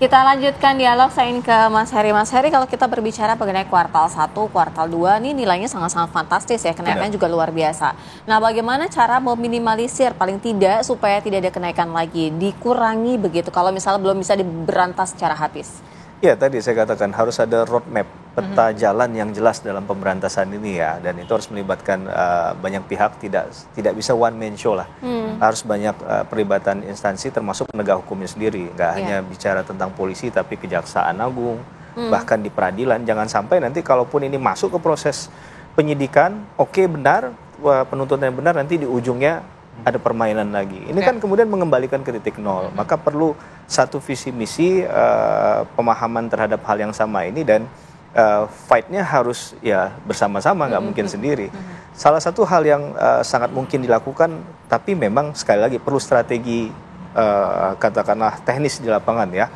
Kita lanjutkan dialog, saya ingin ke Mas Heri. Mas Heri, kalau kita berbicara mengenai kuartal 1, kuartal 2, ini nilainya sangat-sangat fantastis ya, kenaikannya juga luar biasa. Nah, bagaimana cara meminimalisir paling tidak supaya tidak ada kenaikan lagi, dikurangi begitu, kalau misalnya belum bisa diberantas secara habis? Ya, tadi saya katakan harus ada roadmap, peta jalan yang jelas dalam pemberantasan ini ya, dan itu harus melibatkan banyak pihak, tidak bisa one man show lah. Harus banyak perlibatan instansi termasuk penegak hukumnya sendiri, nggak hanya bicara tentang polisi tapi Kejaksaan Agung, bahkan di peradilan. Jangan sampai nanti kalaupun ini masuk ke proses penyidikan, oke, benar, penuntutan yang benar, nanti di ujungnya ada permainan lagi. Ini kan kemudian mengembalikan ke titik nol. Maka perlu satu visi misi, pemahaman terhadap hal yang sama ini, dan fight-nya harus ya bersama-sama, nggak mungkin sendiri. Salah satu hal yang sangat mungkin dilakukan, tapi memang sekali lagi perlu strategi, katakanlah teknis di lapangan ya.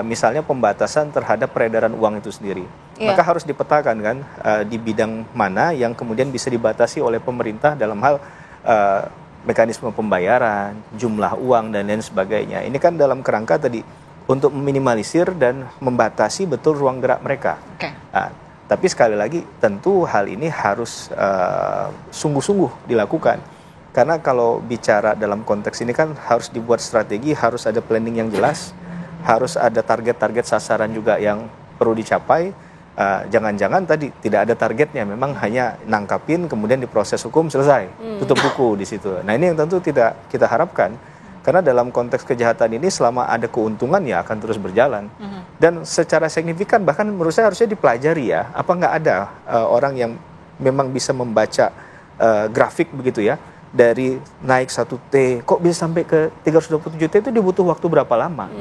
Misalnya pembatasan terhadap peredaran uang itu sendiri. Maka harus dipetakan kan di bidang mana yang kemudian bisa dibatasi oleh pemerintah dalam hal mekanisme pembayaran, jumlah uang, dan lain sebagainya. Ini kan dalam kerangka tadi untuk meminimalisir dan membatasi betul ruang gerak mereka. Nah, tapi sekali lagi tentu hal ini harus sungguh-sungguh dilakukan. Karena kalau bicara dalam konteks ini kan harus dibuat strategi, harus ada planning yang jelas, harus ada target-target sasaran juga yang perlu dicapai. Jangan-jangan tadi tidak ada targetnya, memang hanya nangkapin kemudian diproses hukum selesai, tutup buku di situ. Nah, ini yang tentu tidak kita harapkan, karena dalam konteks kejahatan ini selama ada keuntungan ya akan terus berjalan. Dan secara signifikan bahkan menurut saya harusnya dipelajari ya, apa nggak ada orang yang memang bisa membaca grafik begitu ya, dari naik 1T kok bisa sampai ke 327T itu dibutuh waktu berapa lama?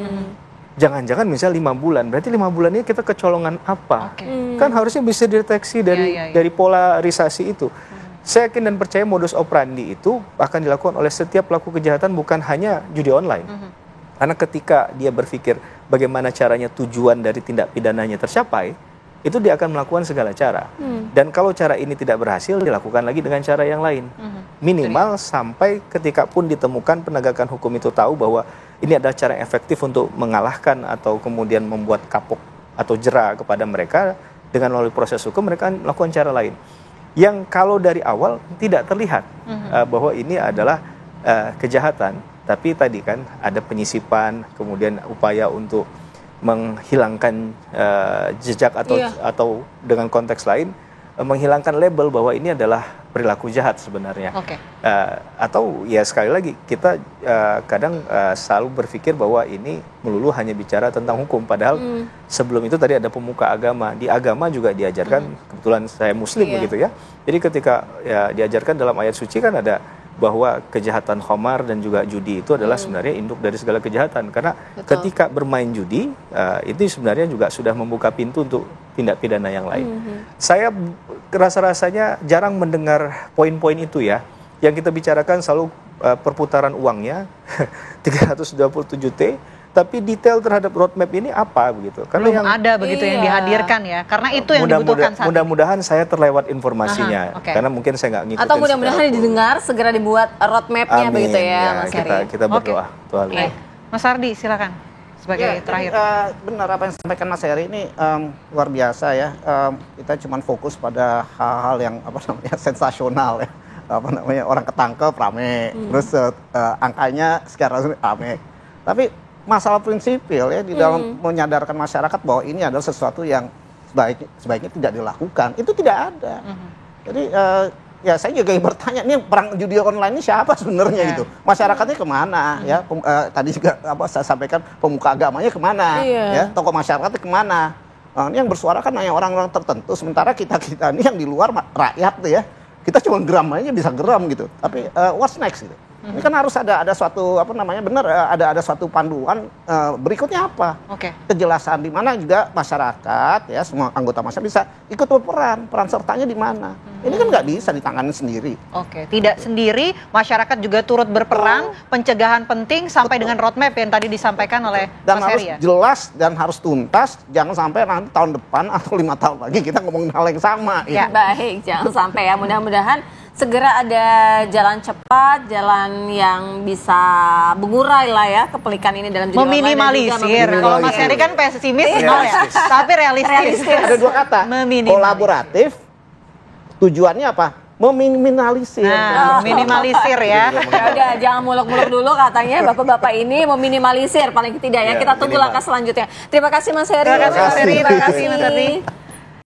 Jangan-jangan misalnya 5 bulan, berarti 5 bulan ini kita kecolongan apa? Kan harusnya bisa dideteksi dari polarisasi itu. Saya yakin dan percaya modus operandi itu akan dilakukan oleh setiap pelaku kejahatan, bukan hanya judi online. Karena ketika dia berpikir bagaimana caranya tujuan dari tindak pidananya tercapai, itu dia akan melakukan segala cara. Dan kalau cara ini tidak berhasil, dilakukan lagi dengan cara yang lain. Minimal sampai ketika pun ditemukan penegakan hukum itu tahu bahwa ini adalah cara efektif untuk mengalahkan atau kemudian membuat kapok atau jera kepada mereka, dengan melalui proses hukum mereka melakukan cara lain. Yang kalau dari awal tidak terlihat bahwa ini adalah kejahatan. Tapi tadi kan ada penyisipan, kemudian upaya untuk menghilangkan jejak atau dengan konteks lain menghilangkan label bahwa ini adalah perilaku jahat sebenarnya. Atau ya sekali lagi kita kadang selalu berpikir bahwa ini melulu hanya bicara tentang hukum, padahal sebelum itu tadi ada pemuka agama. Di agama juga diajarkan, kebetulan saya muslim begitu ya. Jadi ketika ya diajarkan dalam ayat suci kan ada bahwa kejahatan khamar dan juga judi itu adalah sebenarnya induk dari segala kejahatan. Karena ketika bermain judi, itu sebenarnya juga sudah membuka pintu untuk tindak pidana yang lain. Saya rasa-rasanya jarang mendengar poin-poin itu ya. Yang kita bicarakan selalu perputaran uangnya 327T, tapi detail terhadap roadmap ini apa begitu. Karena belum ada begitu yang dihadirkan ya. Karena itu yang dibutuhkan saat ini. Mudah-mudahan saya terlewat informasinya. Karena mungkin saya nggak ngikutin. Atau mudah-mudahan didengar, segera dibuat roadmap-nya begitu ya, Mas Heri. Kita berdoa. Mas Ardi, silakan sebagai terakhir. Benar apa yang disampaikan Mas Heri ini luar biasa ya. Kita cuma fokus pada hal-hal yang sensasional ya. Orang ketangkep rame, terus angkanya sekarang rame. Tapi masalah prinsipil ya di dalam menyadarkan masyarakat bahwa ini adalah sesuatu yang sebaiknya tidak dilakukan, itu tidak ada. Jadi ya saya juga bertanya, ini perang judi online ini siapa sebenarnya gitu? Masyarakatnya kemana? Ya tadi juga saya sampaikan pemuka agamanya kemana? Ya tokoh masyarakatnya kemana? Ini yang bersuara kan hanya orang-orang tertentu, sementara kita ini yang di luar rakyat tuh ya, kita cuma geram aja bisa geram gitu. Tapi what's next gitu? Ini kan harus ada suatu ada suatu panduan berikutnya apa? Kejelasan di mana juga masyarakat ya, semua anggota masyarakat bisa ikut berperan, peran sertanya di mana? Ini kan nggak bisa ditangani sendiri. Tidak sendiri, masyarakat juga turut berperan, pencegahan penting sampai dengan roadmap yang tadi disampaikan oleh dan Mas Heri ya. Harus jelas dan harus tuntas, jangan sampai nanti tahun depan atau 5 tahun lagi kita ngomongin hal yang sama. Ya, baik, jangan sampai ya, mudah-mudahan segera ada jalan cepat, jalan yang bisa mengurai lah ya kepelikan ini dalam judi online dan juga Meminimalisir. Kalau Mas Heri kan pesimis nol ya, tapi realistis. Ada dua kata, Meminimalisir. kolaboratif, tujuannya apa? Meminimalisir. Nah, minimalisir ya. Ya udah, jangan muluk-muluk dulu katanya bapak-bapak ini meminimalisir paling tidak ya. Kita tunggu langkah selanjutnya. Terima kasih Mas Heri. Terima kasih Mas Heri. Terima kasih Mas Heri.